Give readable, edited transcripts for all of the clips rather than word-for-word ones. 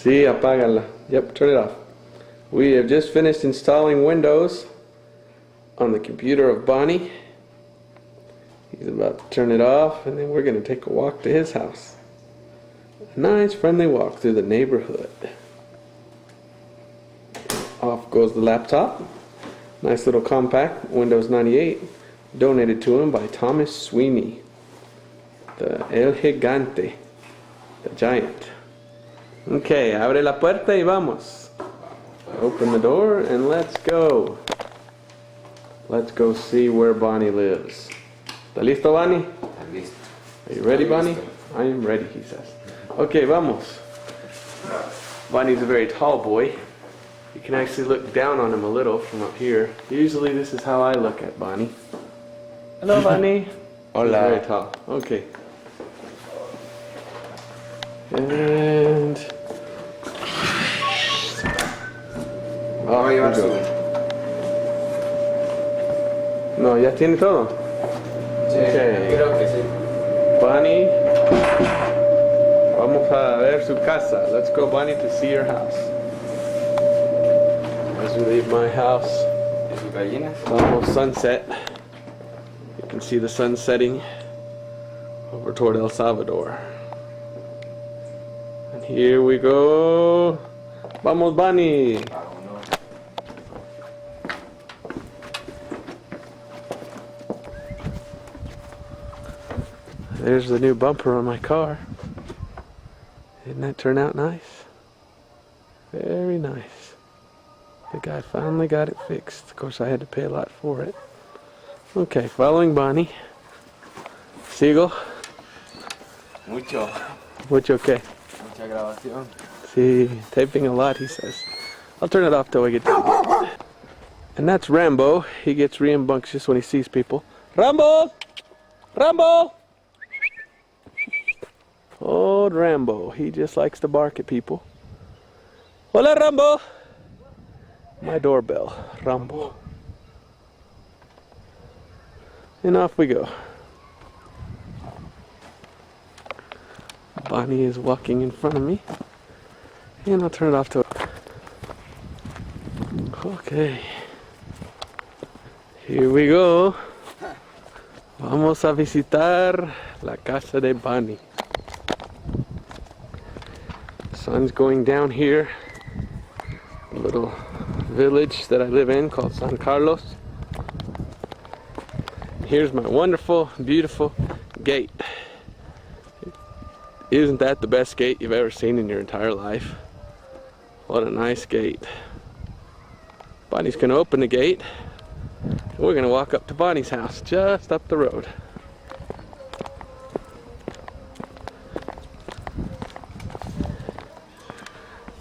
Sí, apágala. Yep, turn it off. We have just finished installing Windows on the computer of Bonnie. He's about to turn it off, and then we're going to take a walk to his house. A nice friendly walk through the neighborhood. Off goes the laptop. Nice little compact, Windows 98, donated to him by Thomas Sweeney. The El Gigante, the giant. Okay, abre la puerta y vamos. Open the door and let's go. Let's go see where Bonnie lives. ¿Está listo, Bonnie? Listo. Are you ready, Bonnie? I am ready, he says. Okay, vamos. Bonnie's a very tall boy. You can actually look down on him a little from up here. Usually this is how I look at Bonnie. Hello, Bonnie. Hola. He's very tall. Okay. And... Vamos a llevar su... No, ¿ya tiene todo? Sí, Okay. creo que sí. Bonnie, vamos a ver su casa. Let's go, Bonnie, to see your house. As we leave my house, ¿Y sus gallinas? almost sunset. You can see the sun setting over toward El Salvador. And here we go. Vamos, Bonnie. There's the new bumper on my car. Didn't that turn out nice? Very nice. The guy finally got it fixed. Of course, I had to pay a lot for it. Okay, following Bonnie. Sigo. Mucho. Mucho okay. Mucha grabación. See, taping a lot, he says. I'll turn it off till we get to the gate. And that's Rambo. He gets rambunctious when he sees people. Rambo! Rambo! Old Rambo. He just likes to bark at people. Hola, Rambo! My doorbell. Rambo. And off we go. Bonnie is walking in front of me. And I'll turn it off to... Okay. Here we go. Vamos a visitar la casa de Bonnie. The sun's going down here. A little village that I live in called San Carlos. Here's my wonderful, beautiful gate. Isn't that the best gate you've ever seen in your entire life? What a nice gate. Bonnie's gonna open the gate. And we're gonna walk up to Bonnie's house, just up the road.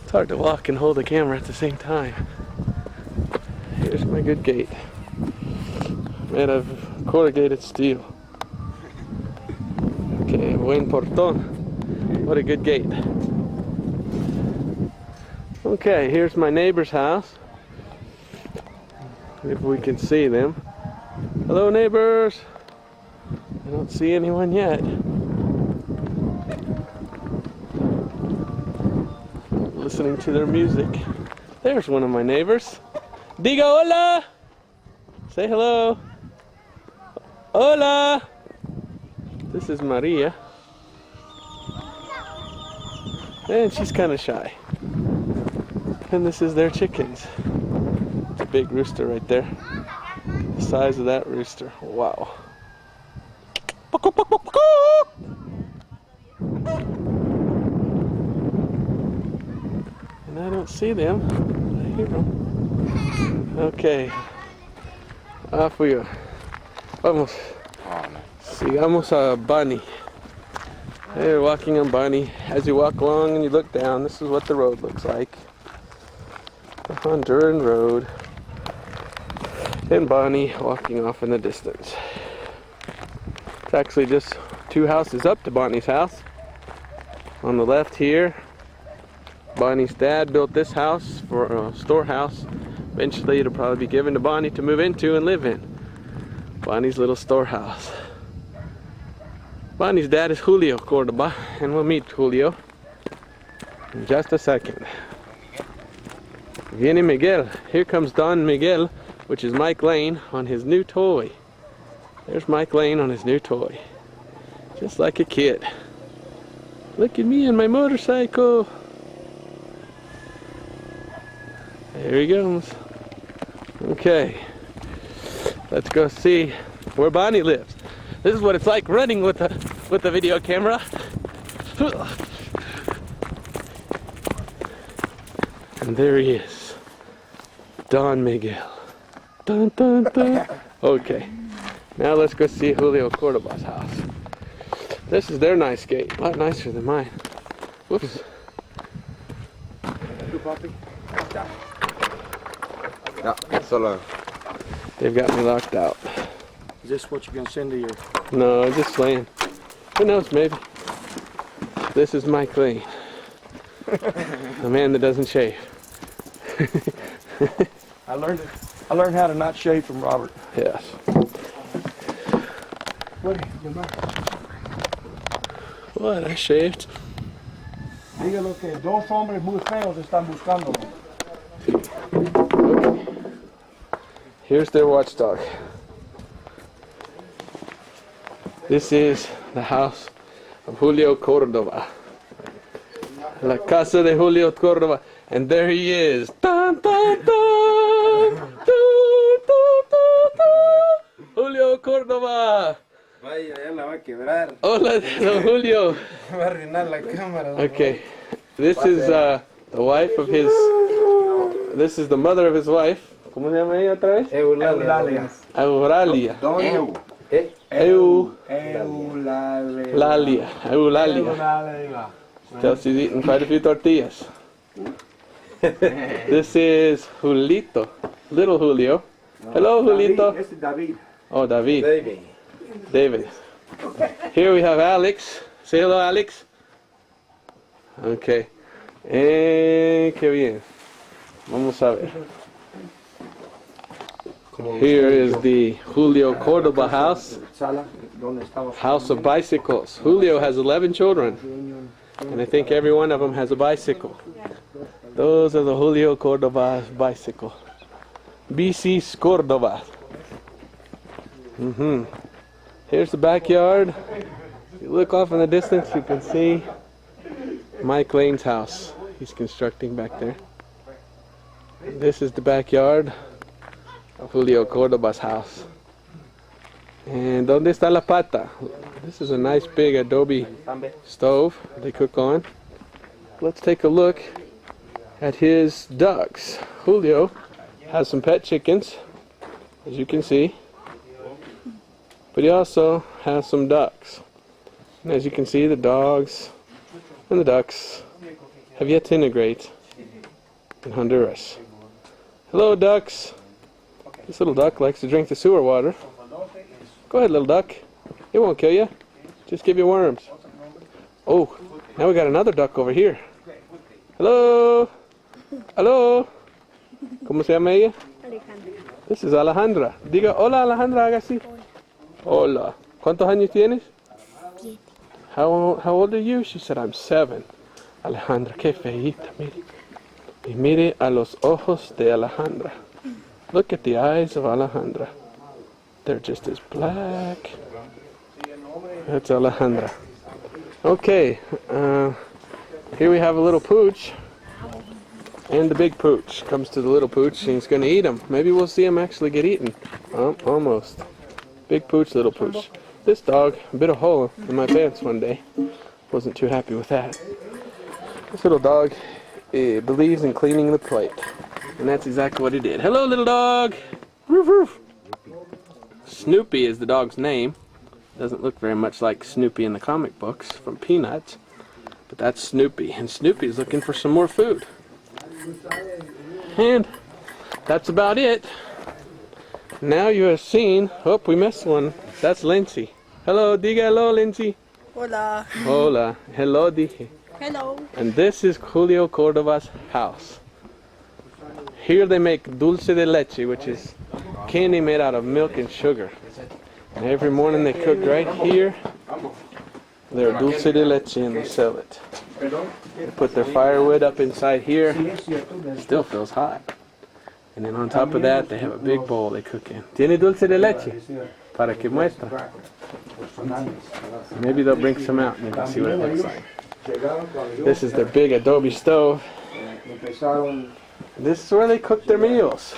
It's hard to walk and hold the camera at the same time. Here's my good gate. Made of corrugated steel. Okay, buen portón. What a good gate. Okay, here's my neighbor's house. If we can see them. Hello, neighbors. I don't see anyone yet. Listening to their music. There's one of my neighbors. Diga hola. Say hello. Hola. This is Maria. And she's kind of shy. And this is their chickens. It's a big rooster right there. The size of that rooster. Wow. And I don't see them. I hear them. Okay. Off we go. Vamos. Sigamos a Bonnie. Hey, we're walking on Bonnie. As you walk along and you look down, this is what the road looks like. The Honduran road. And Bonnie walking off in the distance. It's actually just 2 houses up to Bonnie's house. On the left here, Bonnie's dad built this house for a storehouse. Eventually it'll probably be given to Bonnie to move into and live in. Bonnie's little storehouse. Bonnie's dad is Julio Cordoba, and we'll meet Julio. in just a second. Viene Miguel. Here comes Don Miguel, which is Mike Lane on his new toy. There's Mike Lane on his new toy. Just like a kid. Look at me and my motorcycle. There he goes. Okay. Let's go see where Bonnie lives. This is what it's like running with the video camera. And there he is. Don Miguel. Dun dun dun. Okay. Now let's go see Julio Cordoba's house. This is their nice gate. A lot nicer than mine. Whoops. No, solo. They've got me locked out. Is this what you're gonna send to your? No, just playing. Who knows, maybe. This is Mike Lane. The man that doesn't shave. I learned how to not shave from Robert. Yes. What? I shaved. Dígalo que dos hombres muy feos están buscándolo. Okay. Here's their watchdog. This is the house of Julio Cordova. La casa de Julio Cordova. And there he is. Dun, dun, dun. Dun, dun, dun, dun. Julio Cordova. Vaya, ya la va a quebrar. Hola, don Julio. Va a arruinar la cámara. Okay. This is the wife of his. This is the mother of his wife. ¿Cómo se llama ella otra vez? Eulalia. Eulalia. Eulalia. Eulalia. Chelsea's eating quite a few tortillas. This is Julito. Little Julio. Hello, Julito. This is David. Oh, David. Baby. David. Here we have Alex. Say hello, Alex. Okay. Qué bien. Vamos a ver. Here is the Julio Cordoba house. House of bicycles. Julio has 11 children. And I think every one of them has a bicycle. Those are the Julio Cordoba's bicycle. BC's Cordoba. Here's the backyard. If you look off in the distance, you can see Mike Lane's house. He's constructing back there. And this is the backyard of Julio Cordoba's house. And ¿dónde está la pata? This is a nice big adobe stove they cook on. Let's take a look at his ducks. Julio has some pet chickens, as you can see. But he also has some ducks. And as you can see, the dogs and the ducks have yet to integrate in Honduras. Hello, ducks. This little duck likes to drink the sewer water. Go ahead, little duck. It won't kill you. Just give you worms. Oh, now we got another duck over here. Hello. Hello. ¿Cómo se llama ella? Alejandra. This is Alejandra. Diga, hola, Alejandra, haga así. Hola. ¿Cuántos años tienes? 7. How old are you? She said, I'm 7. Alejandra, qué feíta, mire. Y mire a los ojos de Alejandra. Look at the eyes of Alejandra. They're just as black. That's Alejandra. Okay, here we have a little pooch. And the big pooch comes to the little pooch and he's going to eat him. Maybe we'll see him actually get eaten. Almost. Big pooch, little pooch. This dog bit a hole in my pants one day. Wasn't too happy with that. This little dog believes in cleaning the plate. And that's exactly what he did. Hello, little dog! Roof, roof. Snoopy is the dog's name. Doesn't look very much like Snoopy in the comic books from Peanuts. But that's Snoopy. And Snoopy's looking for some more food. And that's about it. Now you have seen... Oh, we missed one. That's Lindsay. Hello, diga hello, Lindsay. Hola. Hola. Hello, dije. Hello. And this is Julio Cordoba's house. Here they make dulce de leche, which is candy made out of milk and sugar. And every morning they cook right here their dulce de leche and they sell it. They put their firewood up inside here. Still feels hot. And then on top of that, they have a big bowl they cook in. ¿Tiene dulce de leche? Para que muestra. Maybe they'll bring some out and you can see what it looks like. This is their big adobe stove. This is where they cook their meals.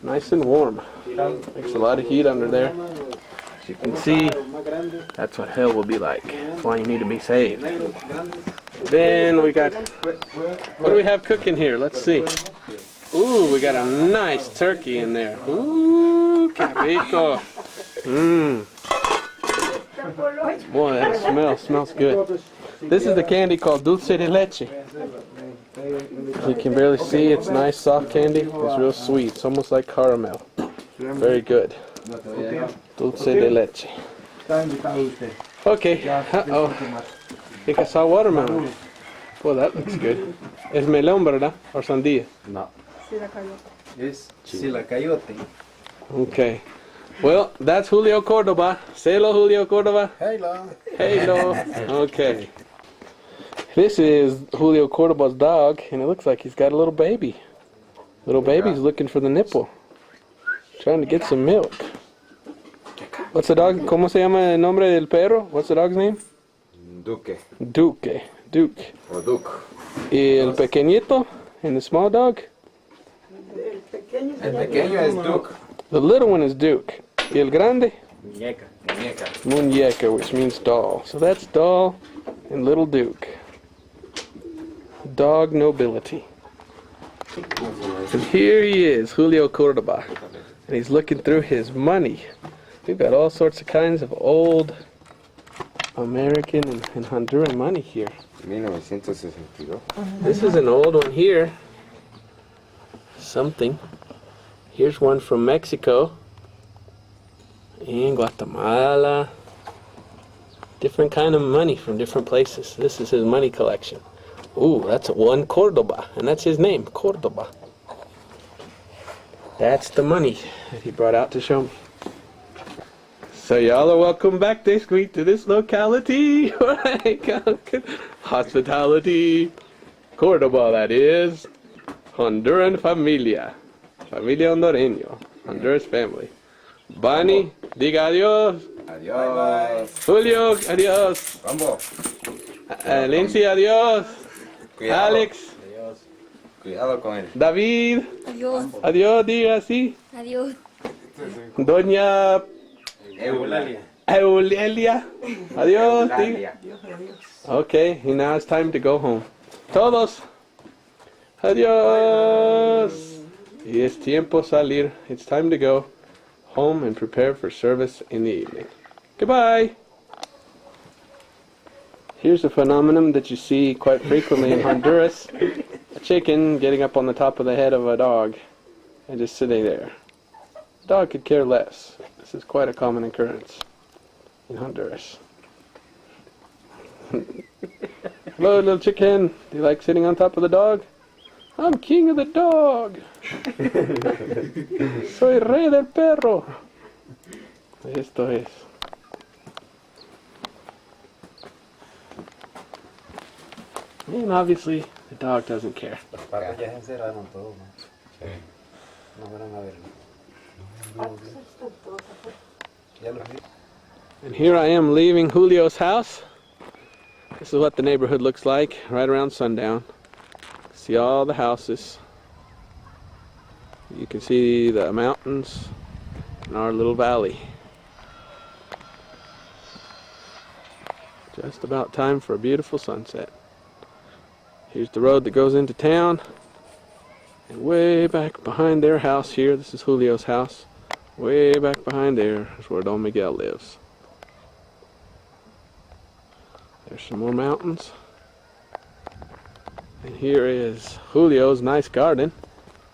Nice and warm. Makes a lot of heat under there. As you can see, that's what hell will be like. That's why you need to be saved. Then we got, what do we have cooking here? Let's see. Ooh, we got a nice turkey in there. Ooh, que rico. Mmm. Boy, that smells good. This is the candy called dulce de leche. You can barely see, it's nice soft candy. It's real sweet. It's almost like caramel. Very good. Dulce de leche. Okay. Uh-oh. I think I saw watermelon. Well, that looks good. Es melón, ¿verdad? Or sandía? No. Es chilacayote. Okay. Well, that's Julio Cordoba. Say hello, Julio Cordoba. Hello. Hello. Okay. This is Julio Cordoba's dog, and it looks like he's got a little baby. Little baby's looking for the nipple. Trying to get some milk. What's the dog? ¿Cómo se llama el nombre del perro? What's the dog's name? Duque. Duque. Duke. O Duke. ¿Y el pequeñito? And the small dog? El pequeño es Duke. The little one is Duke. ¿Y el grande? Muñeca. Muñeca. Muñeca, which means doll. So that's doll and little Duke. Dog nobility. And here he is, Julio Cordoba. And he's looking through his money. We've got all sorts of kinds of old American and Honduran money here. 1962. This is an old one here. Something. Here's one from Mexico. And Guatemala. Different kind of money from different places. This is his money collection. Ooh, that's one Cordoba, and that's his name, Cordoba. That's the money that he brought out to show me. So y'all are welcome back this week to this locality. Hospitality. Cordoba, that is. Honduran familia. Familia hondureño. Honduras family. Bani, diga adios. Adiós. Julio, adios. Vamos. Lindsay, adios. Cuidado. Alex. Adiós. Cuidado con él. David. Adiós. Adiós, diga así. Adiós. Doña Eulalia. Eulalia. Adiós. Diga. Eulalia. Okay, and now it's time to go home. Todos. Adiós. Y es tiempo salir. It's time to go home and prepare for service in the evening. Goodbye. Here's a phenomenon that you see quite frequently in Honduras. A chicken getting up on the top of the head of a dog and just sitting there. The dog could care less. This is quite a common occurrence in Honduras. Hello, little chicken. Do you like sitting on top of the dog? I'm king of the dog. Soy rey del perro. Esto es. And obviously, the dog doesn't care. Los patos ya se encerraron todos, ¿no? Sí. No van a ver. Ya los vi. And here I am leaving Julio's house. This is what the neighborhood looks like right around sundown. See all the houses. You can see the mountains and our little valley. Just about time for a beautiful sunset. Here's the road that goes into town. And way back behind their house here, this is Julio's house. Way back behind there is where Don Miguel lives. There's some more mountains. And here is Julio's nice garden.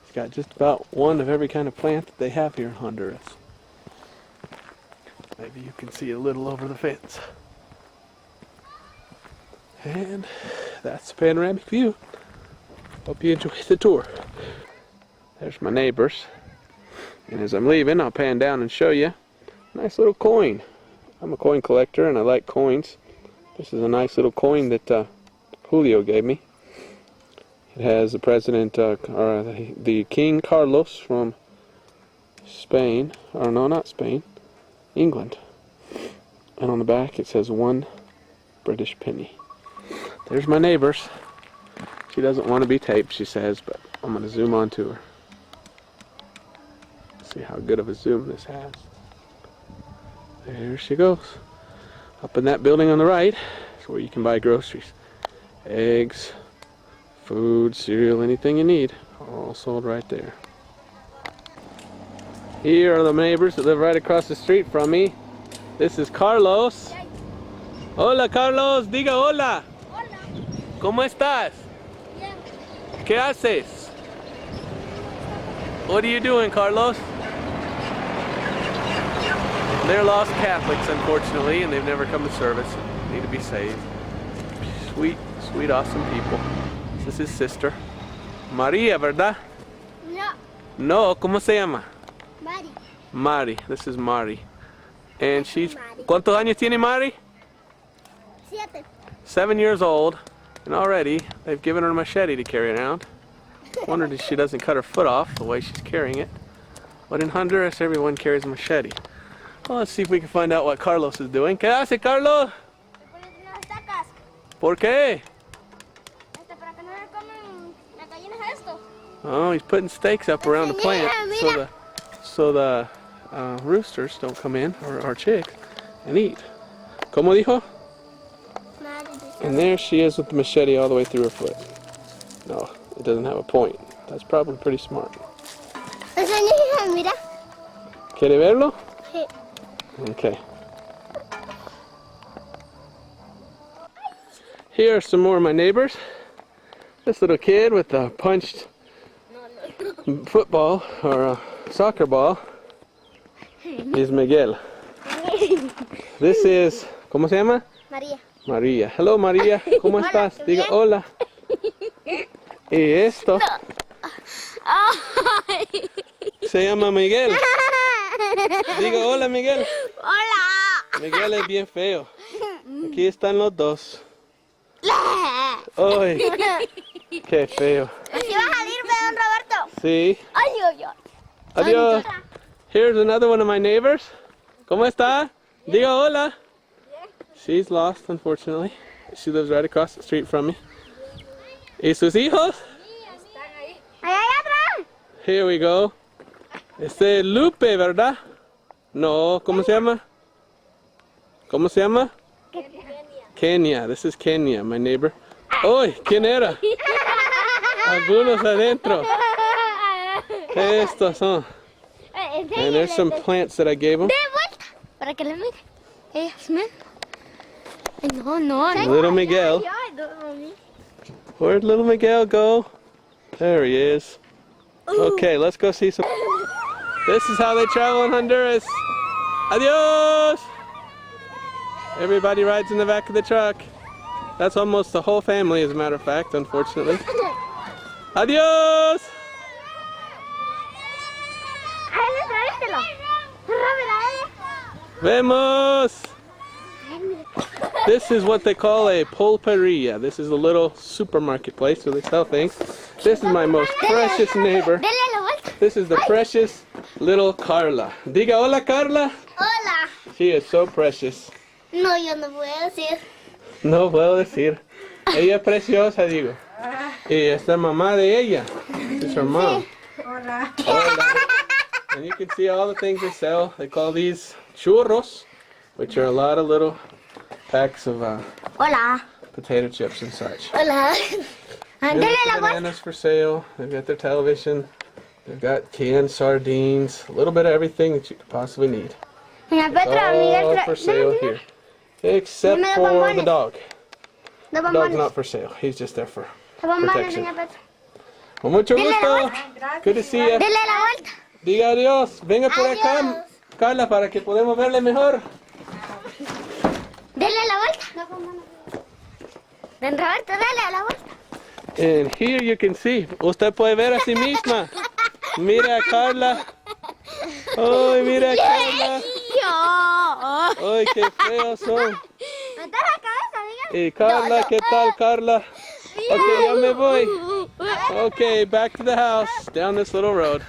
He's got just about one of every kind of plant that they have here in Honduras. Maybe you can see a little over the fence. And that's the panoramic view. Hope you enjoy the tour. There's my neighbors. And as I'm leaving, I'll pan down and show you a nice little coin. I'm a coin collector and I like coins. This is a nice little coin that Julio gave me. It has the president, or the King Carlos from Spain, or no, not Spain, England. And on the back it says 1 British penny. There's my neighbors. She doesn't want to be taped, she says, but I'm going to zoom onto her. See how good of a zoom this has. There she goes. Up in that building on the right is where you can buy groceries. Eggs, food, cereal, anything you need. All sold right there. Here are the neighbors that live right across the street from me. This is Carlos. Hola Carlos, diga hola. Hola. ¿Cómo estás? Bien. ¿Qué haces? What are you doing, Carlos? They're lost Catholics, unfortunately, and they've never come to service. Need to be saved. Sweet, sweet, awesome people. This is his sister, Maria, ¿verdad? No. No, ¿cómo se llama? Mari. Mari. This is Mari. And she's... Mari. ¿Cuántos años tiene Mari? 7. 7 years old. And already, they've given her a machete to carry around. Wondered if she doesn't cut her foot off the way she's carrying it. But in Honduras, everyone carries a machete. Well, let's see if we can find out what Carlos is doing. ¿Qué hace, Carlos? Estoy poniendo unas estacas. ¿Por qué? Para que no le coman las gallinas a esto. Oh, he's putting stakes up around the plant so the roosters don't come in, or chicks, and eat. ¿Cómo dijo? And there she is with the machete all the way through her foot. No, it doesn't have a point. That's probably pretty smart. Mira. ¿Quiere verlo? Sí. Okay. Here are some more of my neighbors. This little kid with a punched football or a soccer ball is Miguel. This is, ¿cómo se llama? María. María. Hello María, ¿cómo estás? Diga hola. Y esto se llama Miguel. Diga hola Miguel. Hola. Miguel es bien feo. Aquí están los dos. ¡Ay! ¡Qué feo! ¿Así va a salir, don Roberto? Sí. Ay, ay, ay. Adiós. Here's another one of my neighbors. ¿Cómo está? Diga hola. She's lost, unfortunately. She lives right across the street from me. ¿Y sus hijos? Allá atrás. Here we go. Este es Lupe, ¿verdad? No, ¿cómo se llama? ¿Cómo se llama? Kenia. This is Kenia, my neighbor. ¡Uy! ¿Quién era? Algunos adentro. Estos son. And there's some plants that I gave them. De vuelta. Para que le mire. Ellas me. No, no. Little Miguel. Where'd little Miguel go? There he is. Okay, let's go see some. This is how they travel in Honduras. Adios! Everybody rides in the back of the truck. That's almost the whole family, as a matter of fact, unfortunately. Adios! Vemos! This is what they call a pulperia. This is a little supermarket place where they sell things. This is my most precious neighbor. This is the precious little Carla. Diga hola, Carla. Hola. She is so precious. No, yo no puedo decir. No puedo decir. Ella es preciosa, digo. Y esta es mamá de ella. This is her mom. Hola. Hola. And you can see all the things they sell. They call these churros, which are a lot of little packs of Hola. potato chips and such. Hola. Here's the bananas for sale. They've got their television. They've got canned sardines. A little bit of everything that you could possibly need. All for sale here. Except for the dog. The dog's not for sale. He's just there for protection. Con mucho gusto. Good to see you. Dele la vuelta. Diga adiós. Venga por acá, Carla, para que podamos verle mejor. Dele la vuelta. Don Roberto, dale la vuelta. And here you can see. Usted puede ver a sí misma. Mira a Carla. Ay, mira a Carla. Ay, qué feos son. Mete la cabeza, diga. Y Carla, ¿qué tal, Carla? Okay, ya me voy. Okay, back to the house, down this little road.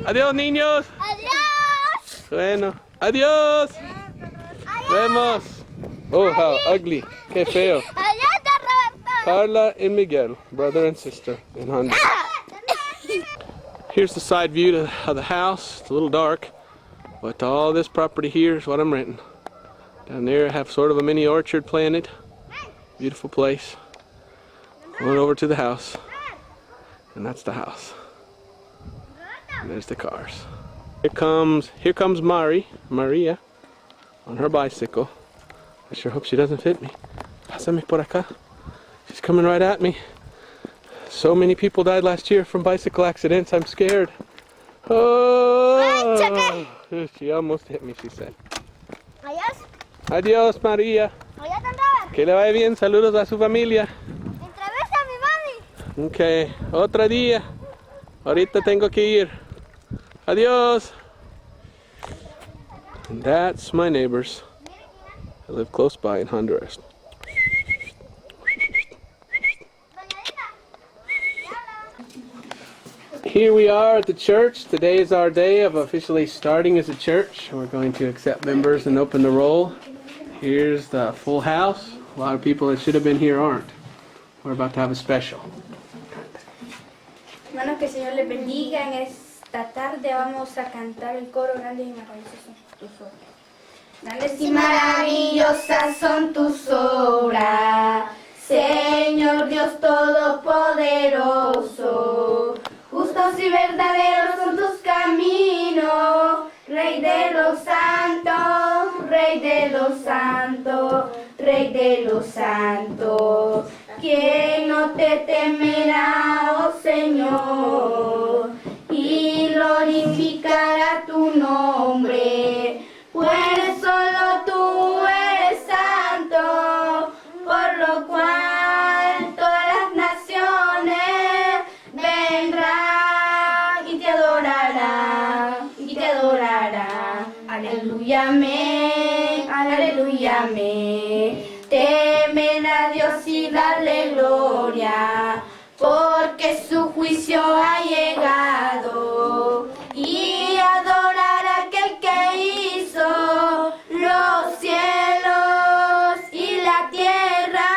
Adiós, niños. Adiós. Bueno, adiós. Vemos. Oh, how ugly. Qué feo. Adiós, Roberto. Carla and Miguel, brother and sister in Honduras. Here's the side view of the house. It's a little dark, but all this property here is what I'm renting. Down there I have sort of a mini orchard planted. Beautiful place. Going over to the house. And that's the house. And there's the cars. Here comes Maria on her bicycle. I sure hope she doesn't hit me. Pásame por acá. She's coming right at me. So many people died last year from bicycle accidents. I'm scared. Oh, she almost hit me, she said. Adiós. Adiós, María. Adiós, Robert. Que le vaya bien. Saludos a su familia. Entrevista a mi mami. Ok, otro día. Ahorita tengo que ir. Adiós. And that's my neighbors. I live close by in Honduras. Here we are at the church. Today is our day of officially starting as a church. We're going to accept members and open the roll. Here's the full house. A lot of people that should have been here aren't. We're about to have a special. Hermanos, que el Señor les bendiga. En esta tarde vamos a cantar el coro. Grandes y maravillosas son tus obras. Grandes y maravillosas son tus obras, Señor Dios Todopoderoso. Justos y verdaderos son tus caminos, Rey de los santos, Rey de los santos, Rey de los santos. ¿Quién no te temerá, oh Señor, y glorificará tu nombre? Pues solo tú eres santo, por lo cual todas las naciones vendrán y te adorarán, y te adorarán. Aleluya, amén, aleluya, amén. Temen a Dios y dale gloria, porque su juicio ha llegado. Y adorar a aquel que hizo los cielos y la tierra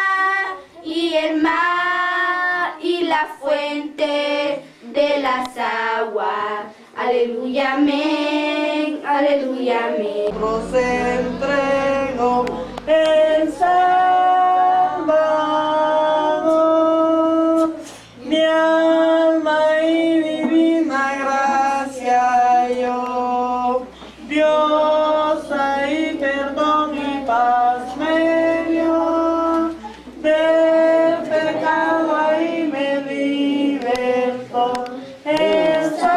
y el mar y la fuente de las aguas. Aleluya, amén, aleluya, amén. Nos entregó el Salvador, mi alma y divina gracia yo. Dios ahí perdón y paz me dio, del pecado ahí me libertó el Salvador.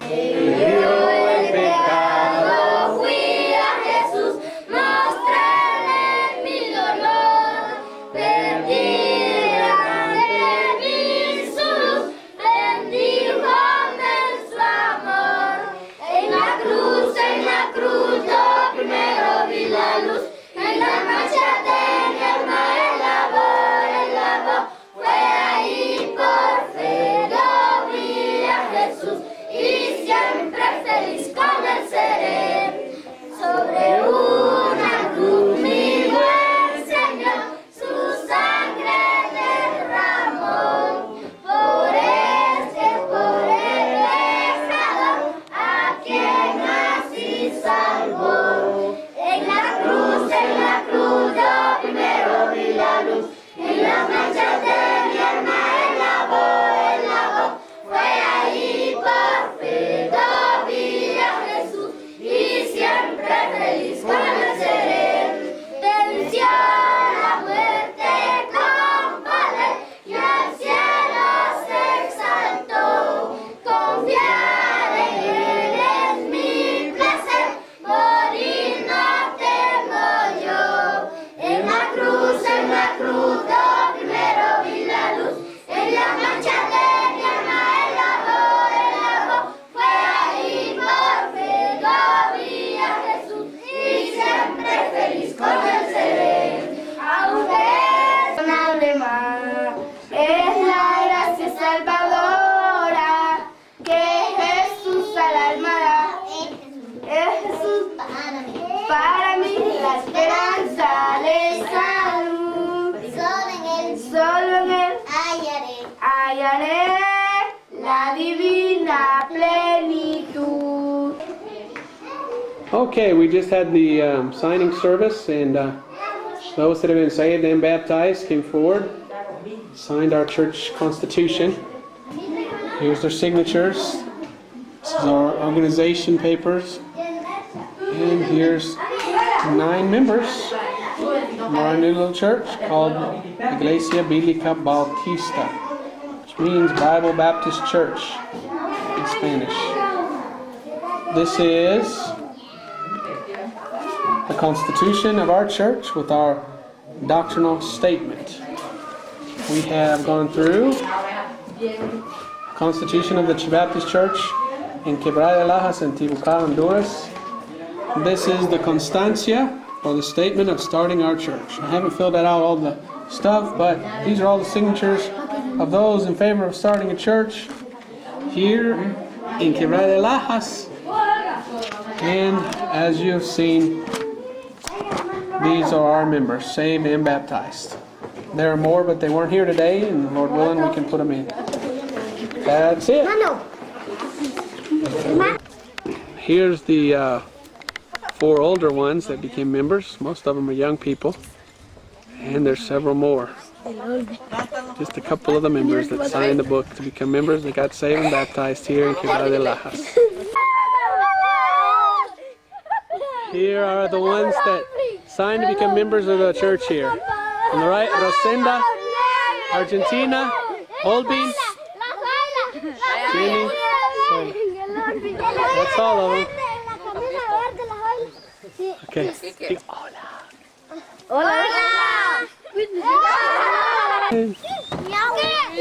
El pecado fui a Jesús, mostrarle mi dolor. Perdí ante mí su luz, bendijo vida plenitud. Okay, we just had the signing service, and those that have been saved and baptized came forward, signed our church constitution. Here's their signatures. This is our organization papers. And here's 9 members from our new little church called Iglesia Bíblica Bautista, which means Bible Baptist Church in Spanish. This is the constitution of our church with our doctrinal statement. We have gone through Constitution of the Baptist Church in Quebrada de Lajas and Honduras. This is the constancia, or the statement of starting our church. I haven't filled out all the stuff, but these are all the signatures of those in favor of starting a church here in Quebrada de Lajas. And as you have seen, these are our members, saved and baptized. There are more, but they weren't here today, and Lord willing, we can put them in. That's it. Here's the 4 older ones that became members. Most of them are young people, and there's several more. Just a couple of the members that signed the book to become members. They got saved and baptized here in Quebrada de Lajas. Here are the ones that signed to become members of the church here. On the right, Rosenda, Argentina, Olbin, Jenny. That's all of them. Okay.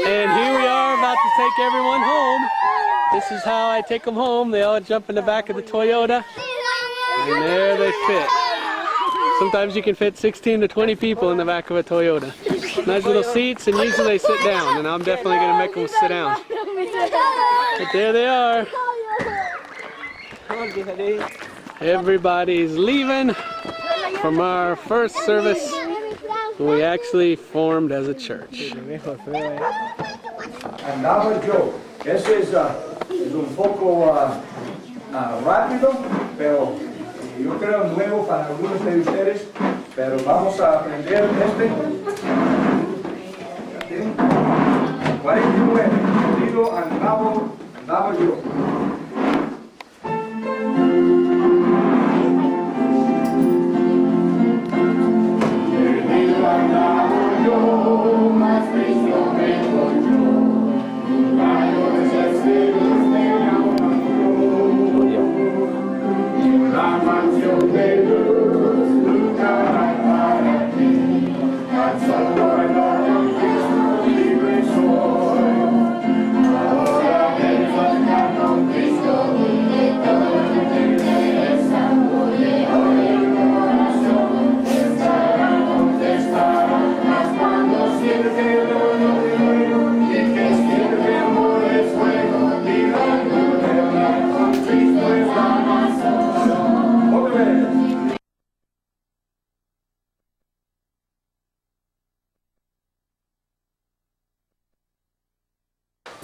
And here we are about to take everyone home. This is how I take them home. They all jump in the back of the Toyota. And there they fit. Sometimes you can fit 16 to 20 people in the back of a Toyota. Nice little seats, and usually they sit down, and I'm definitely going to make them sit down. But there they are. Everybody's leaving from our first service. We actually formed as a church. Andaba yo. Ese es un poco rápido, pero yo creo nuevo para algunos de ustedes, pero vamos a aprender este. 49, digo andaba yo.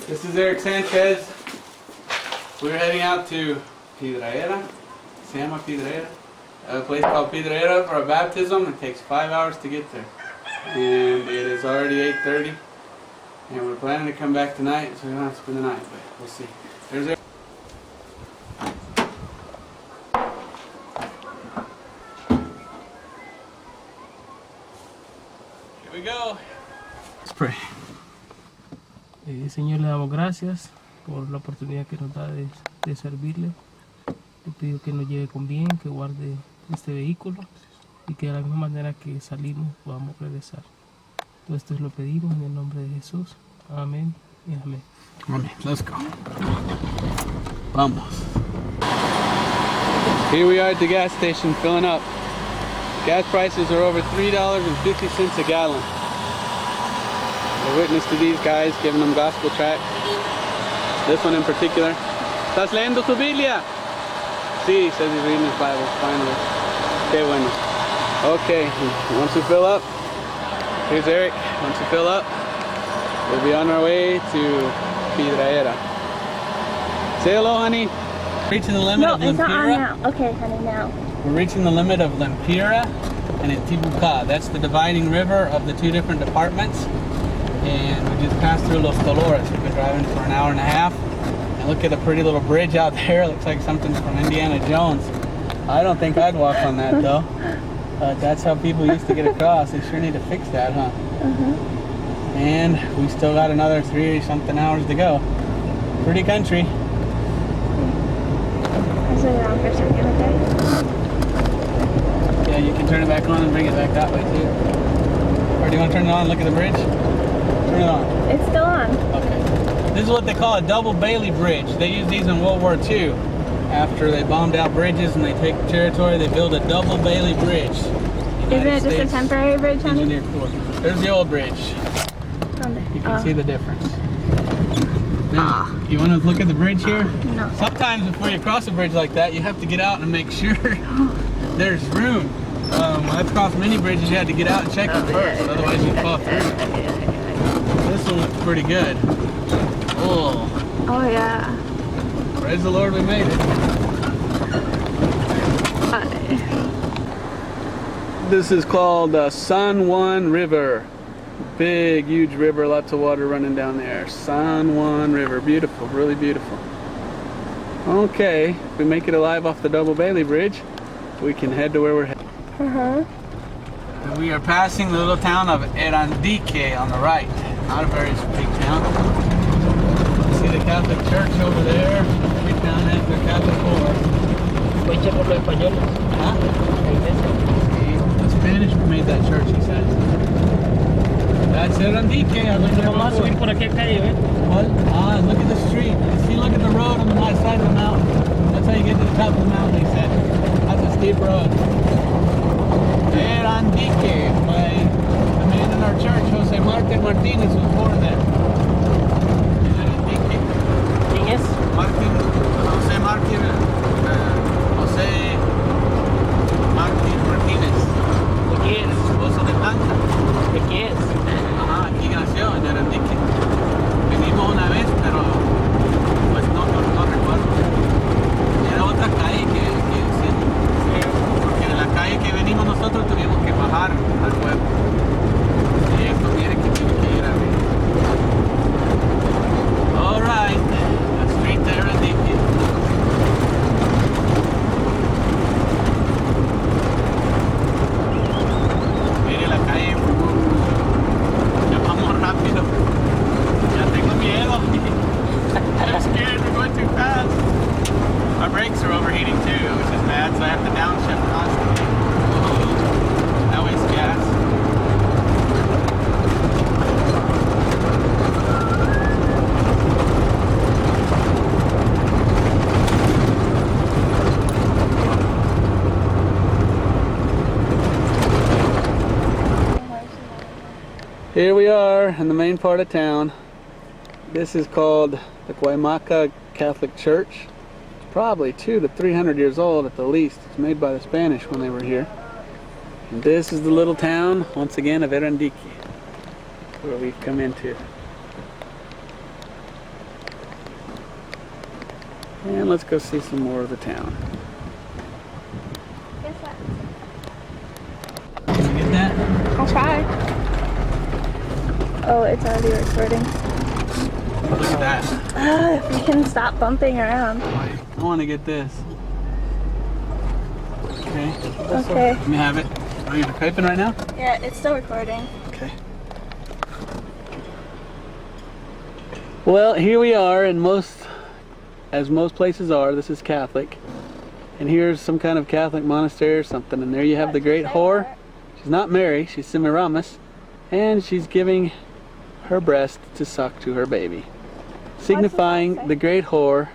This is Eric Sanchez. We're heading out to Piraera. Se llama Piraera. A place called Piraera for a baptism. It takes 5 hours to get there. And it is already 8:30. And we're planning to come back tonight, so we don't have to spend the night, but we'll see. There's Eric. Here we go. Let's pray. Señor, le damos gracias por la oportunidad que nos da de servirle. Le pido que nos lleve con bien, que guarde este vehículo y que de la misma manera que salimos podamos regresar. Todo esto lo pedimos en el nombre de Jesús. Amén y amén. Amén. Let's go. Vamos. Here we are at the gas station filling up. Gas prices are over $3.50 a gallon. A witness to these guys, giving them gospel tracts. This one in particular. ¿Estás leyendo tu Biblia? Sí, says he's reading his Bible, finally. Okay, bueno. Okay, once we fill up, here's Eric. Once we fill up, we'll be on our way to Piraera. Say hello, honey. Reaching the limit of it's not on Lempira. now. Okay, honey, now. We're reaching the limit of Lempira and Intibucá. That's the dividing river of the two different departments. And we just passed through Los Dolores. We've been driving for an hour and a half. And look at the pretty little bridge out there. It looks like something from Indiana Jones. I don't think I'd walk on that though. That's how people used to get across. They sure need to fix that, huh? And we still got another 3-something hours to go. Pretty country. Is it around for a second, okay? Yeah, you can turn it back on and bring it back that way too. Or do you want to turn it on and look at the bridge? Turn it on. It's still on. Okay. This is what they call a double Bailey bridge. They used these in World War II. After they bombed out bridges and they take territory, they build a double Bailey bridge. Isn't it just a temporary bridge, honey? Engineer Corps. There's the old bridge. You can see the difference. Now, you want to look at the bridge here? No. Sometimes before you cross a bridge like that, you have to get out and make sure there's room. I've crossed many bridges, you had to get out and check it first, otherwise you'd fall through. This one looks pretty good. Oh. Oh, yeah. Praise the Lord, we made it. This is called San Juan River. Big, huge river, lots of water running down there. San Juan River, beautiful, really beautiful. Okay, if we make it alive off the Double Bailey Bridge, we can head to where we're headed. And we are passing the little town of Erandique on the right. Not a very big town. See the Catholic Church over there. Every town has their Catholic whore. Huh? The Spanish made that church, he said. That's Erandique. What? Look at the street. See, look at the road on the right side of the mountain. That's how you get to the top of the mountain, he said. That's a steep road. Erandique, by the man in our church, Jose Martin Martinez, was born there. Erandique. ¿Quién es? Jose Martin Martinez. ¿De quién es? Esposo de Blanca. ¿De quién es? Ajá, aquí nació en Erandique. Venimos una vez, pero pues no recuerdo. Era otra calle que sí, porque de la calle que venimos nosotros tuvimos que bajar al pueblo. Y esto quiere que tiene que ir a ver. Alright, that's straight to Erandique. Mire la calle. Ya vamos rápido. Ya tengo miedo. I'm scared we're going too fast. Our brakes are overheating too, which is bad, so I have to downshift constantly. That wastes gas. Here we are in the main part of town. This is called the Guatemala Catholic Church. It's probably 200 to 300 years old at the least. It's made by the Spanish when they were here. And this is the little town, once again, of Erandique, where we've come into. And let's go see some more of the town. Guess what? Can you get that? I'll try. Oh, it's already recording. Look at that. If you can stop bumping around. I want to get this. Okay. Okay. Let me have it. Are you typing right now? Yeah, it's still recording. Okay. Well, here we are, and as most places are, this is Catholic. And here's some kind of Catholic monastery or something. And there you have the great whore. She's not Mary, she's Semiramis. And she's giving her breast to suck to her baby. Signifying the great whore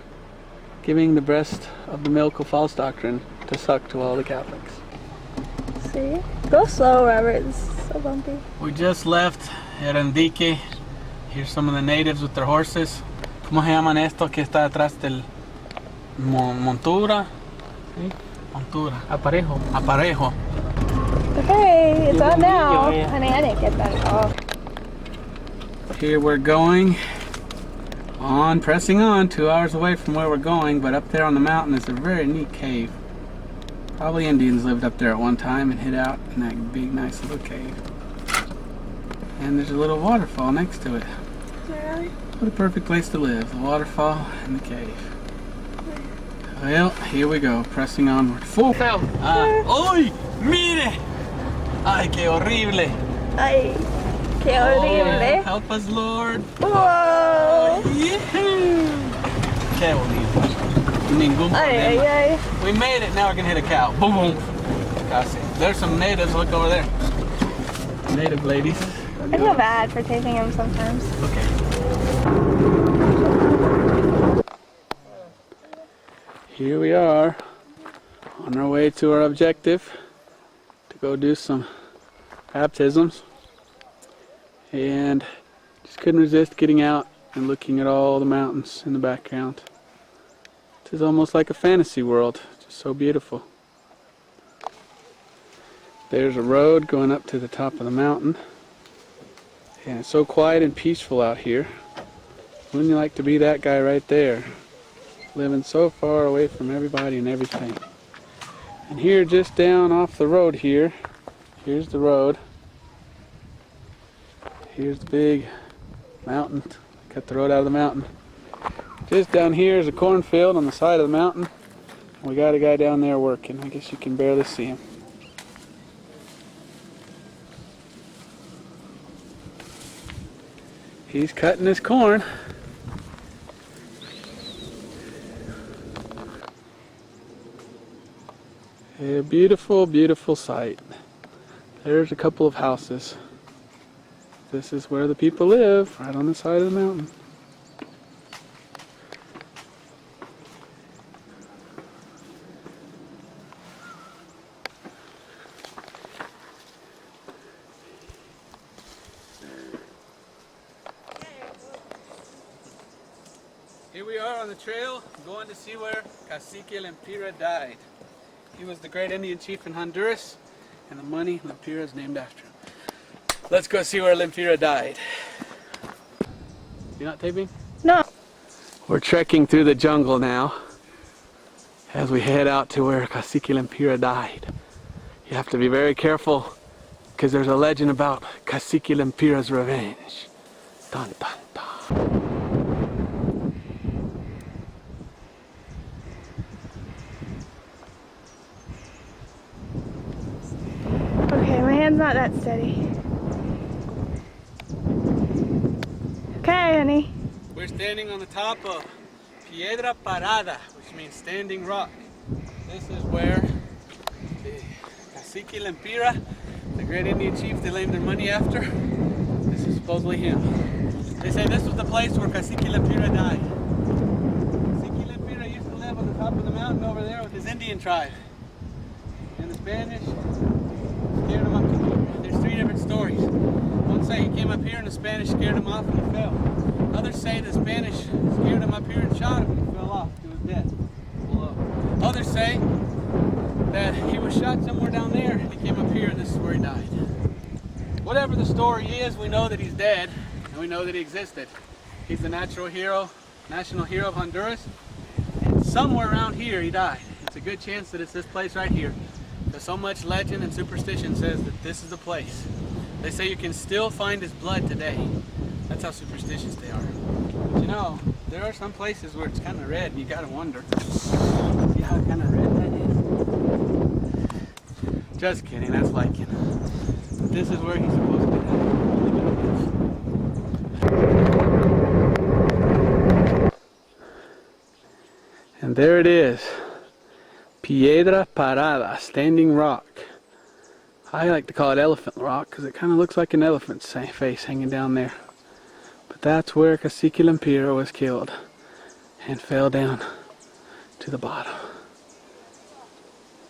giving the breast of the milk of false doctrine to suck to all the Catholics. See? Go slow, Robert. It's so bumpy. We just left Erandique. Here's some of the natives with their horses. ¿Cómo se llaman esto que está atrás del montura? ¿Sí? Montura. Aparejo. Aparejo. Okay, it's on now. Yeah. Honey, I didn't get that at all. Here we're going On, pressing on, 2 hours away from where we're going, but up there on the mountain is a very neat cave. Probably Indians lived up there at one time and hid out in that big, nice little cave. And there's a little waterfall next to it. Really? What a perfect place to live, the waterfall and the cave. Well, here we go, pressing onward. Full. ¡Uy! ¡Mire! ¡Ay, qué horrible! Ay, qué horrible. Oh, help us, Lord. Wow. Yee-hoo! Qué bonito. Ningún Ay, problema. ay, ay. We made it, now we're gonna hit a cow. Boom, boom. Casi. There's some natives, look over there. Native ladies. I feel bad for taping him sometimes. Okay. Here we are, on our way to our objective, to go do some baptisms. And just couldn't resist getting out and looking at all the mountains in the background. This is almost like a fantasy world, just so beautiful. There's a road going up to the top of the mountain. And it's so quiet and peaceful out here. Wouldn't you like to be that guy right there? Living so far away from everybody and everything. And here, just down off the road here, here's the road. Here's the big mountain. Cut the road out of the mountain. Just down here is a cornfield on the side of the mountain. We got a guy down there working. I guess you can barely see him. He's cutting his corn. A beautiful, beautiful sight. There's a couple of houses. This is where the people live, right on the side of the mountain. Here we are on the trail, going to see where Cacique Lempira died. He was the great Indian chief in Honduras, and the money Lempira is named after him. Let's go see where Lempira died. You're not taping? No. We're trekking through the jungle now as we head out to where Cacique Lempira died. You have to be very careful because there's a legend about Cacique Lempira's revenge. Dun, dun, dun. Okay, my hand's not that steady. Okay, honey. We're standing on the top of Piedra Parada, which means standing rock. This is where the Cacique Lempira, the great Indian chief they named their money after, this is supposedly him. They say this was the place where Cacique Lempira died. Cacique Lempira used to live on the top of the mountain over there with his Indian tribe. And the Spanish scared him up to here. There's 3 different stories. One say he came up here and the Spanish scared him off and he fell. Others say the Spanish scared him up here and shot him and he fell off to his death below. Others say that he was shot somewhere down there and he came up here and this is where he died. Whatever the story is, we know that he's dead and we know that he existed. He's the national hero of Honduras, and somewhere around here he died. It's a good chance that it's this place right here. There's so much legend and superstition says that this is the place. They say you can still find his blood today. That's how superstitious they are. But you know, there are some places where it's kind of red and you gotta wonder. See how kind of red that is? Just kidding, that's lichen. This is where he's supposed to die. And there it is. Piedra Parada, standing rock. I like to call it elephant rock because it kind of looks like an elephant's face hanging down there. But that's where Cacique Lempira was killed and fell down to the bottom.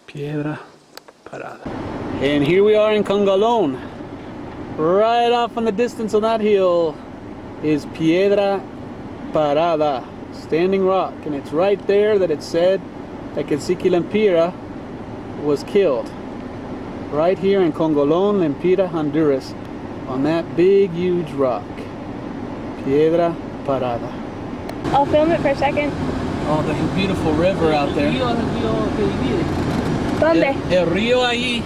Piedra Parada. And here we are in Congalon. Right off in the distance on that hill is Piedra Parada, standing rock. And it's right there that it said that Cacique Lempira was killed. Right here in Congalon, Lempira, Honduras, on that big, huge rock. Piedra Parada. I'll film it for a second. Oh, the beautiful river out there. ¿Dónde? El río ahí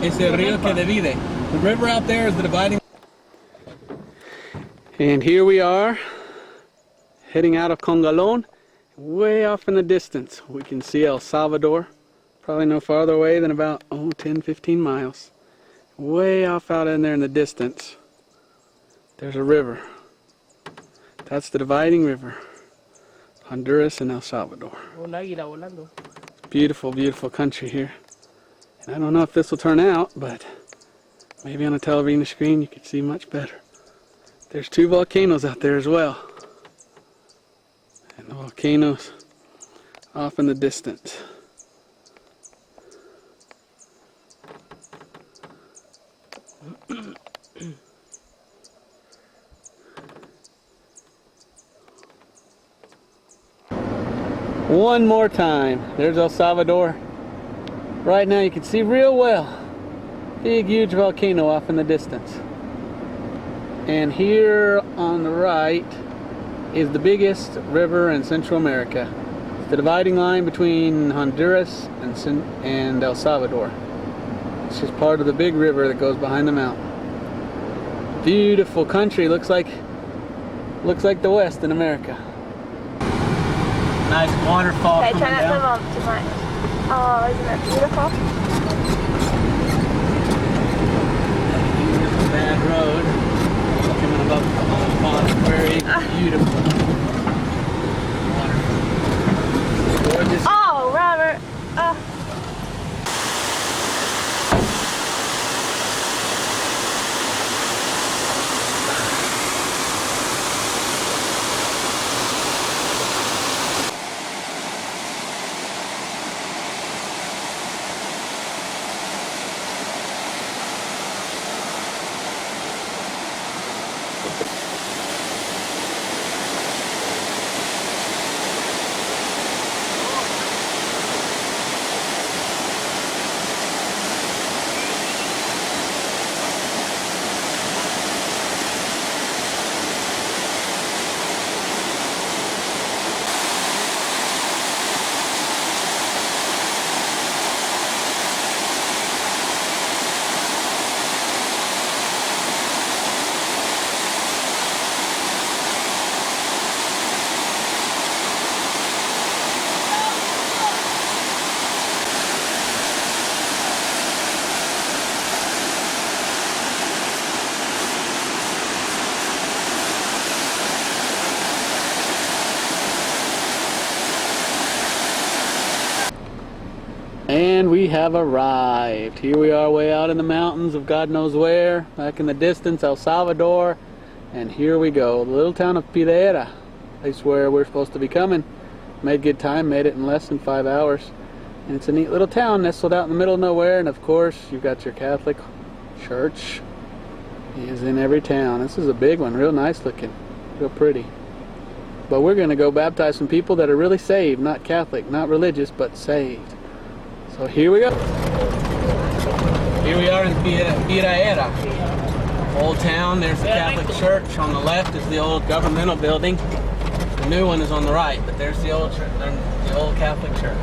es el río que divide. The river out there is the dividing. And here we are, heading out of Congalon. Way off in the distance, we can see El Salvador. Probably no farther away than about 10-15 miles. Way off out in there in the distance, there's a river. That's the dividing river. Honduras and El Salvador. Beautiful, beautiful country here. And I don't know if this will turn out, but maybe on a television screen you can see much better. There's 2 volcanoes out there as well. And the volcanoes off in the distance. One more time. There's El Salvador. Right now you can see real well. Big, huge volcano off in the distance. And here on the right is the biggest river in Central America. It's the dividing line between Honduras and El Salvador. It's just part of the big river that goes behind the mountain. Beautiful country. Looks like the West in America. Nice waterfall Okay, coming try not down. to bump too much. Oh, isn't that beautiful? Here's a bad road. Coming above the pond. Very beautiful. Waterfall. Gorgeous. Oh, Robert. And we have arrived. Here we are way out in the mountains of God knows where. Back in the distance, El Salvador. And here we go, the little town of Piraera. Place where we're supposed to be coming. Made good time, made it in less than 5 hours. And it's a neat little town nestled out in the middle of nowhere. And of course, you've got your Catholic church. It is in every town. This is a big one, real nice looking, real pretty. But we're going to go baptize some people that are really saved, not Catholic, not religious, but saved. So here we go. Here we are in Piraera. Old town, there's the Catholic church. On the left is the old governmental building. The new one is on the right, but there's the old church, the old Catholic church.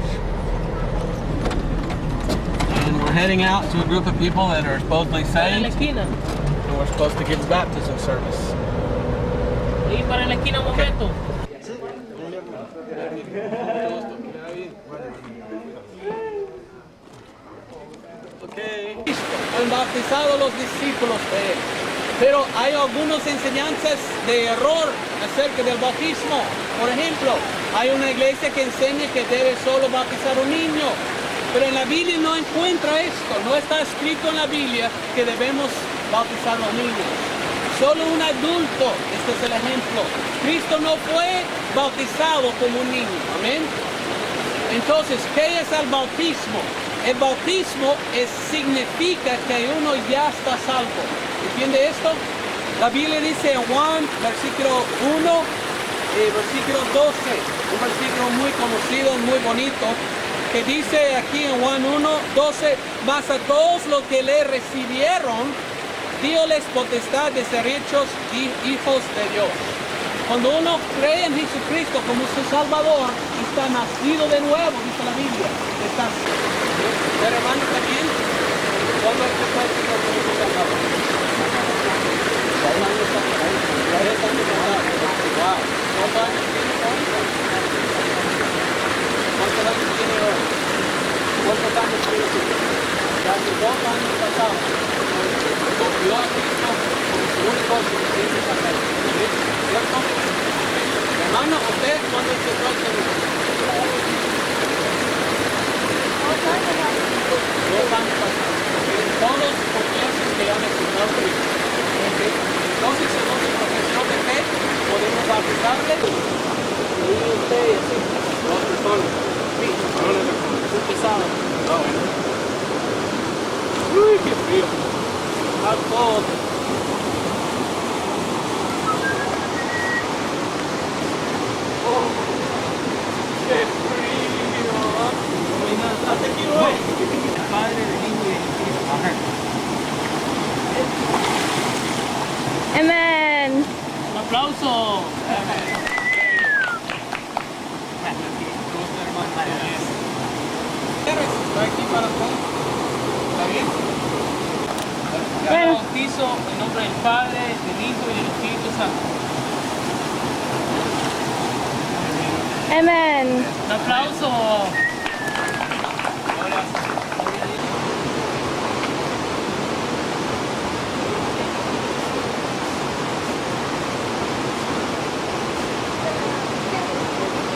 And we're heading out to a group of people that are supposedly saved. And we're supposed to give a baptism service. Han bautizado los discípulos de él, pero hay algunas enseñanzas de error acerca del bautismo. Por ejemplo, hay una iglesia que enseña que debe solo bautizar un niño, pero en la Biblia no encuentra esto, no está escrito en la Biblia que debemos bautizar a los niños. Solo un adulto, este es el ejemplo. Cristo no fue bautizado como un niño, amén. Entonces, ¿qué es el bautismo? El bautismo significa que uno ya está salvo. ¿Entiende esto? La Biblia dice en Juan, versículo 1 y versículo 12, un versículo muy conocido, muy bonito, que dice aquí en Juan 1, 12, mas a todos los que le recibieron, díoles potestad de ser hechos hijos de Dios. Cuando uno cree en Jesucristo como su Salvador, está nacido de nuevo, dice la Biblia. Está, pero hermano también, ¿cuándo aceptó al Señor como su Salvador? ¿Cuántos años tiene hoy? ¿Cuántos años tiene hoy? ¿Cuántos años tiene hoy? Casi 2 años pasados. Confió a Cristo como su único suficiente Salvador. ¿Cierto? Hermano, usted cuando aceptó al Señor. 2 años pasados. Todos confiesan que han aceptado a Cristo. Entonces, según su profesión de fe, podemos bautizarle. Y usted y así. 2 personas. Sí, ahora es un pesado. No, bueno. Uy, qué frío. Está todo. Oh, qué frío. Mira, hasta aquí no hay. Padre del Hijo y del Espíritu. Amen. Un aplauso. Estoy aquí para todos. ¿Está bien? Bueno. Bautizo en nombre del Padre, del Hijo y del Espíritu Santo. Amen. Un aplauso.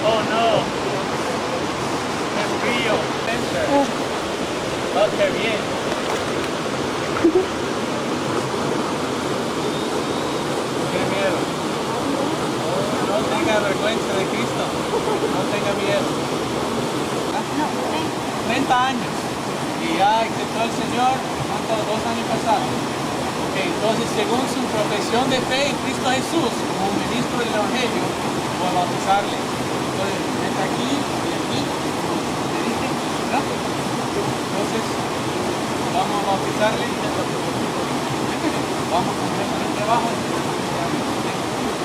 Oh no. Qué frío. Oh, qué bien. Qué miedo. No tenga vergüenza de Cristo. No tenga miedo. 30 años. Y ya aceptó al Señor. ¿Cuántos? 2 años pasados. Okay, entonces, según su profesión de fe en Cristo Jesús, como ministro del Evangelio, voy a bautizarle. Entonces, está aquí y aquí. ¿Le dije? ¿No? Entonces, vamos a bautizarle. Vamos a comenzar el trabajo.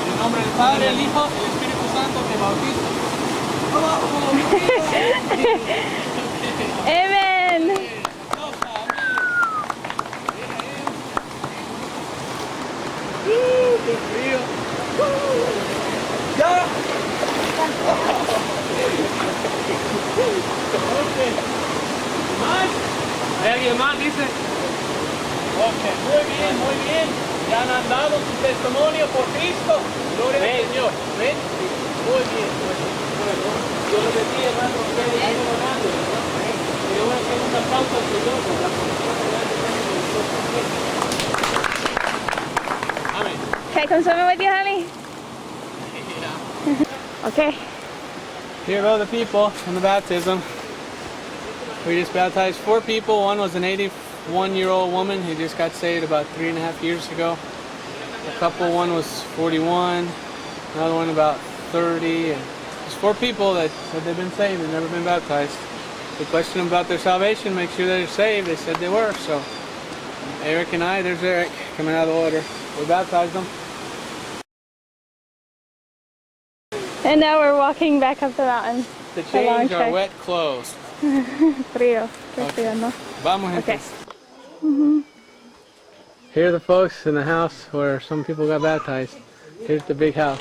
En el nombre del Padre, el Hijo y el Espíritu Santo te bautizo. Amen. ¡Qué frío! ¡Ya! ¿Más? ¿Hay alguien más? Dice. Ok, muy bien, muy bien. Ya han dado su testimonio por Cristo. Gloria al Señor. ¿Ven? Muy bien, muy bien. Bueno, yo les decía, hermano, ustedes siguen orando, ¿no? Yo voy a hacer una pausa al Señor por la posición de la Amén. Can I come swimming with you, honey? Okay. Here go the people in the baptism. We just baptized 4 people. One was an 81-year-old woman who just got saved about 3.5 years ago. A couple, one was 41, another one about 30. And there's 4 people that said they've been saved and never been baptized. We questioned them about their salvation, make sure they're saved. They said they were. So Eric and I, there's Eric coming out of the water. We baptized them. And now we're walking back up the mountain. To A long change our trek. wet clothes. Frío. Qué frío, ¿no? Vamos, gente. Okay. Here are the folks in the house where some people got baptized. Here's the big house.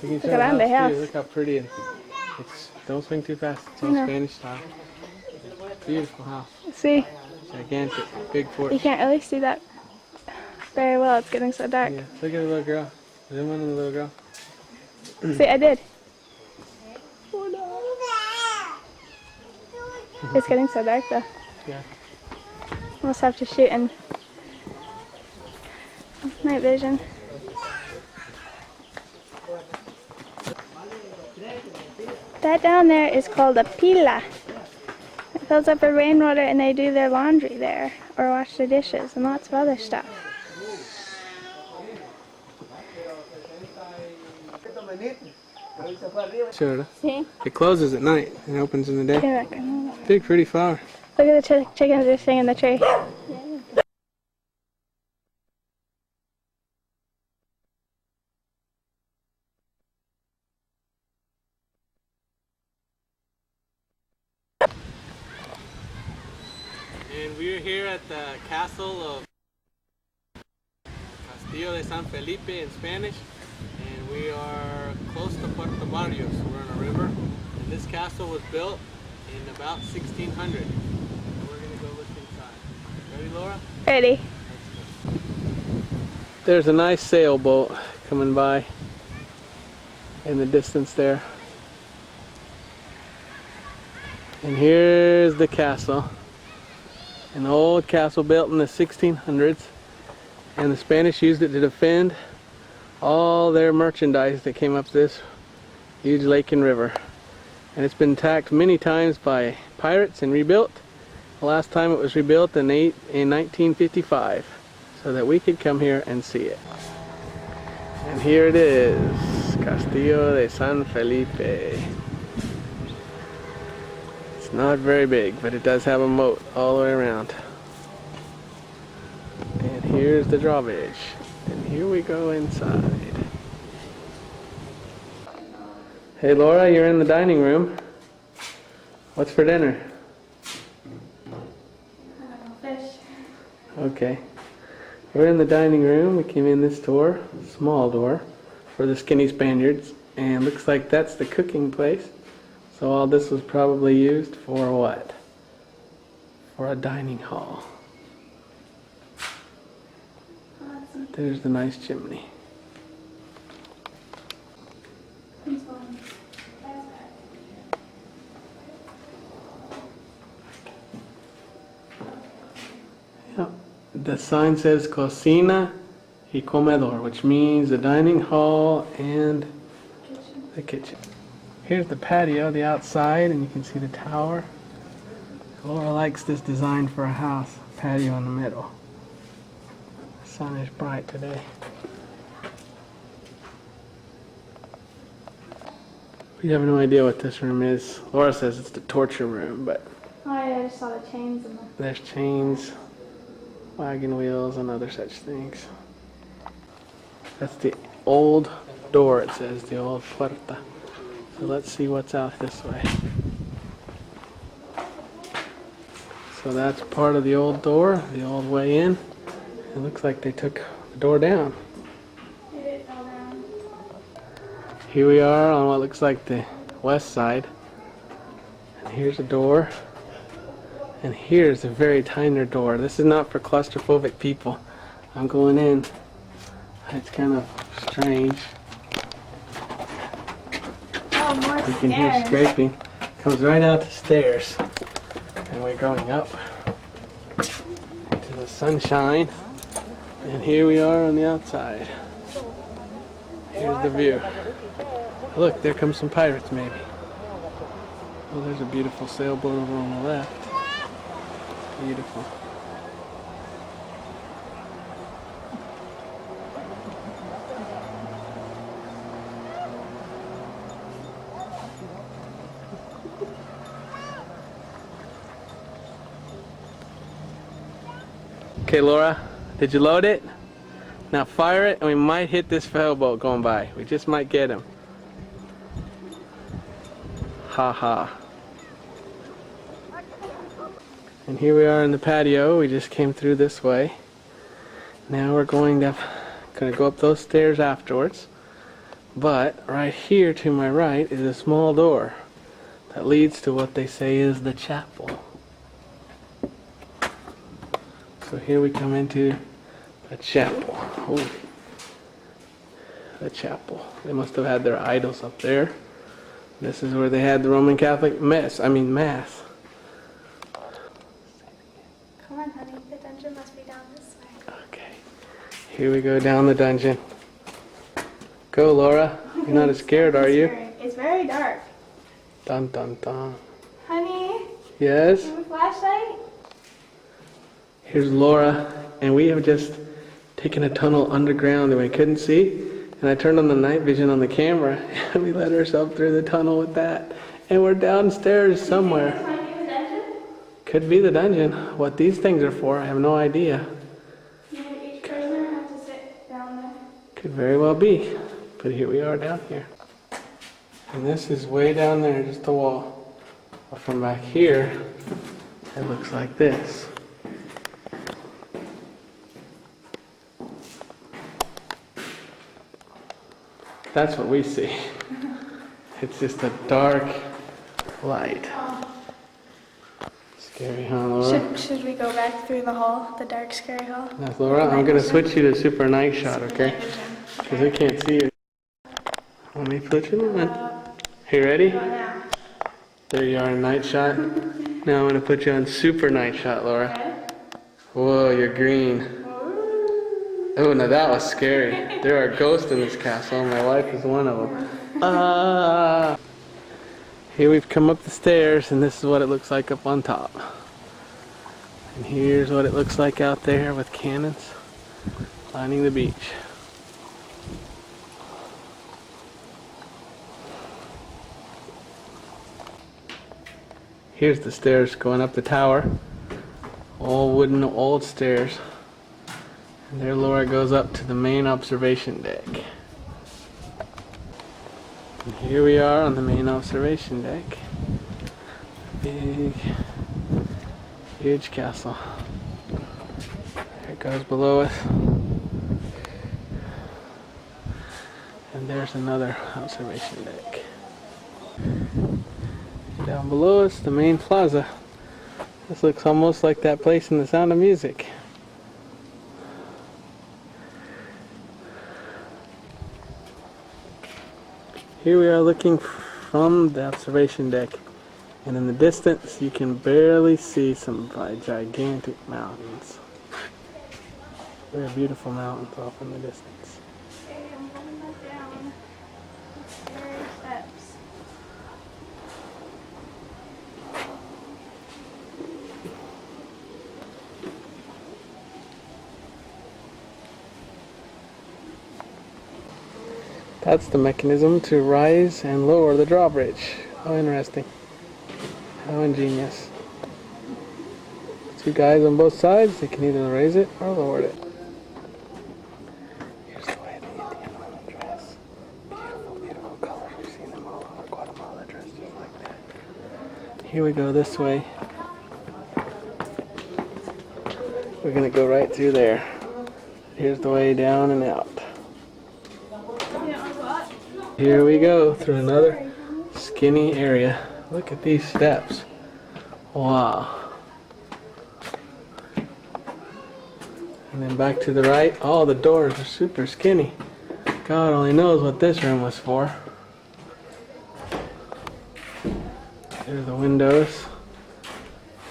You can show the Grande house. too. Look how pretty it is. Don't swing too fast. It's all No. Spanish style. Beautiful house. See, Gigantic. Big you porch. can't really see that very well. It's getting so dark. Yeah. Look at the little girl. Zoom in on the little girl. See, I did. It's getting so dark though. Yeah. Almost have to shoot in night vision. That down there is called a pila. It fills up with rainwater and they do their laundry there or wash their dishes and lots of other stuff. Sure. See? It closes at night and opens in the day. Yeah, I know. Big, pretty flower. Look at the chickens just sitting in the tree. And we're here at the castle of Castillo de San Felipe in Spanish. And we are close to Puerto Barrios. We're on a river. And this castle was built in about 1600. And we're going to go look inside. Ready, Laura? Ready. There's a nice sailboat coming by in the distance there. And here's the castle. An old castle built in the 1600s. And the Spanish used it to defend all their merchandise that came up this huge lake and river. And it's been attacked many times by pirates and rebuilt. The last time it was rebuilt in 1955 so that we could come here and see it. And here it is, Castillo de San Felipe. Not very big, but it does have a moat all the way around. And here's the drawbridge. And here we go inside. Hey Laura, you're in the dining room. What's for dinner? Fish. Okay. We're in the dining room. We came in this door, small door, for the skinny Spaniards. And looks like that's the cooking place. So all this was probably used for what? For a dining hall. There's the nice chimney. Yep. The sign says Cocina y Comedor, which means the dining hall and the kitchen. Here's the patio, the outside, and you can see the tower. Laura likes this design for a house, patio in the middle. The sun is bright today. We have no idea what this room is. Laura says it's the torture room, but Oh yeah, I just saw the chains in there. there's chains, wagon wheels, and other such things. That's the old door, it says, the old puerta. So let's see what's out this way. So that's part of the old door, the old way in. It looks like they took the door down. It fell down. Here we are on what looks like the west side. And here's a door. And here's a very tiny door. This is not for claustrophobic people. I'm going in. It's kind of strange. Oh, more You can hear scraping. Comes right out the stairs. And we're going up to the sunshine. And here we are on the outside. Here's the view. Look, there comes some pirates maybe. Oh, there's a beautiful sailboat over on the left. Beautiful. Okay, Laura, did you load it? Now fire it and we might hit this sailboat going by. We just might get him. Ha ha. And here we are in the patio. We just came through this way. Now we're gonna go up those stairs afterwards. But right here to my right is a small door that leads to what they say is the chapel. So here we come into a chapel. Oh, the chapel. They must have had their idols up there. This is where they had the Roman Catholic Mass. Come on, honey. The dungeon must be down this way. Okay. Here we go down the dungeon. Go, Laura. You're not as scared, are you? It's very dark. Dun dun dun. Honey, Yes? you have a flashlight? Here's Laura, and we have just taken a tunnel underground that we couldn't see. And I turned on the night vision on the camera, and we let ourselves through the tunnel with that. And we're downstairs somewhere. This might be the dungeon? Could be the dungeon. What these things are for, I have no idea. Maybe each prisoner has to sit down there. Could very well be. But here we are down here. And this is way down there, just a wall. But from back here, it looks like this. That's what we see. It's just a dark light. Scary, huh, Laura? Should we go back through the hall, the dark, scary hall? Now, Laura, I'm going to switch you to super night shot, okay? Because I can't see you. Let me put you on. You ready? There you are in night shot. Now I'm going to put you on super night shot, Laura. Whoa, you're green. Oh, now that was scary. There are ghosts in this castle. My wife is one of them. Here we've come up the stairs, and this is what it looks like up on top. And here's what it looks like out there with cannons lining the beach. Here's the stairs going up the tower. All wooden old stairs. And there Laura goes up to the main observation deck. And here we are on the main observation deck. Big, huge castle. There it goes below us. And there's another observation deck. And down below us, the main plaza. This looks almost like that place in The Sound of Music. Here we are looking from the observation deck, and in the distance you can barely see some gigantic mountains. Very beautiful mountains off in the distance. Okay, I'm going back down. There are steps. That's the mechanism to rise and lower the drawbridge. How interesting. How ingenious. Two guys on both sides, they can either raise it or lower it. Here's the way the Indian women dress. Beautiful, beautiful colors. We've seen them all over Guatemala dressed just like that. Here we go this way. We're going to go right through there. Here's the way down and out. Here we go through another skinny area. Look at these steps. Wow. And then back to the right. All the doors are super skinny. God only knows what this room was for. There's the windows.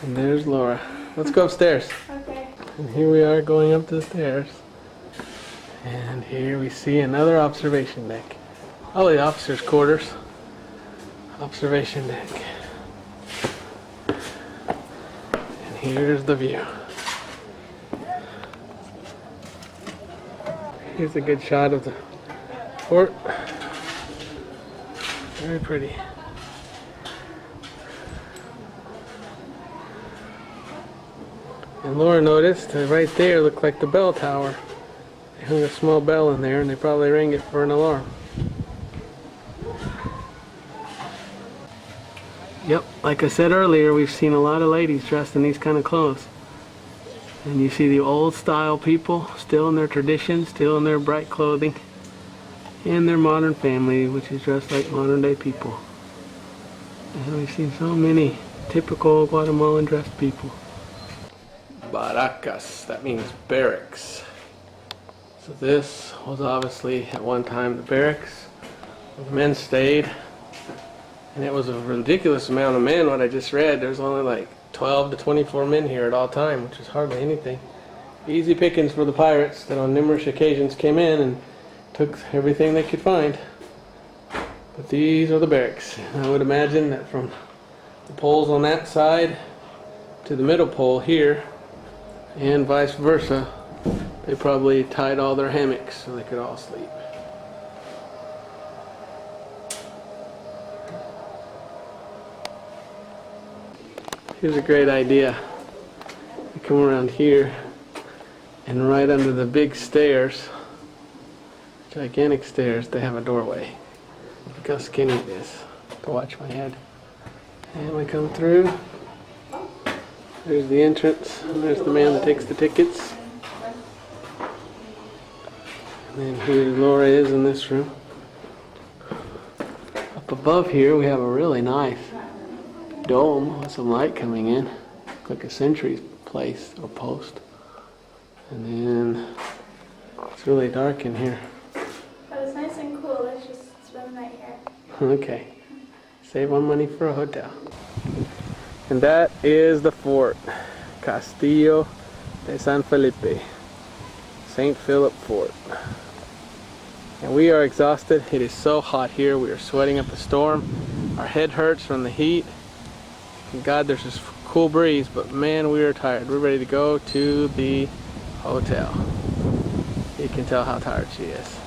And there's Laura. Let's go upstairs. Okay. And here we are going up the stairs. And here we see another observation deck. Oh, the officers' quarters. Observation deck. And here's the view. Here's a good shot of the fort. Very pretty. And Laura noticed that right there looked like the bell tower. They hung a small bell in there and they probably rang it for an alarm. Yep, like I said earlier, we've seen a lot of ladies dressed in these kind of clothes. And you see the old style people still in their traditions, still in their bright clothing. And their modern family, which is dressed like modern day people. And we've seen so many typical Guatemalan dressed people. Barracas, that means barracks. So this was obviously at one time the barracks where the men stayed. And it was a ridiculous amount of men, what I just read. There's only like 12 to 24 men here at all time, which is hardly anything. Easy pickings for the pirates that on numerous occasions came in and took everything they could find. But these are the barracks. I would imagine that from the poles on that side to the middle pole here, and vice versa, they probably tied all their hammocks so they could all sleep. Here's a great idea. You come around here and right under the big stairs, gigantic stairs, they have a doorway. Look how skinny it is. To watch my head. And we come through. There's the entrance. And there's the man that takes the tickets. And then here Laura is in this room. Up above here we have a really nice dome with some light coming in. Like a sentry's place or post. And then it's really dark in here. But it's nice and cool. Let's just spend the night here. Okay. Save on money for a hotel. And that is the fort. Castillo de San Felipe. St. Philip Fort. And we are exhausted. It is so hot here. We are sweating up a storm. Our head hurts from the heat. Thank God there's this cool breeze, but man, we are tired. We're ready to go to the hotel. You can tell how tired she is.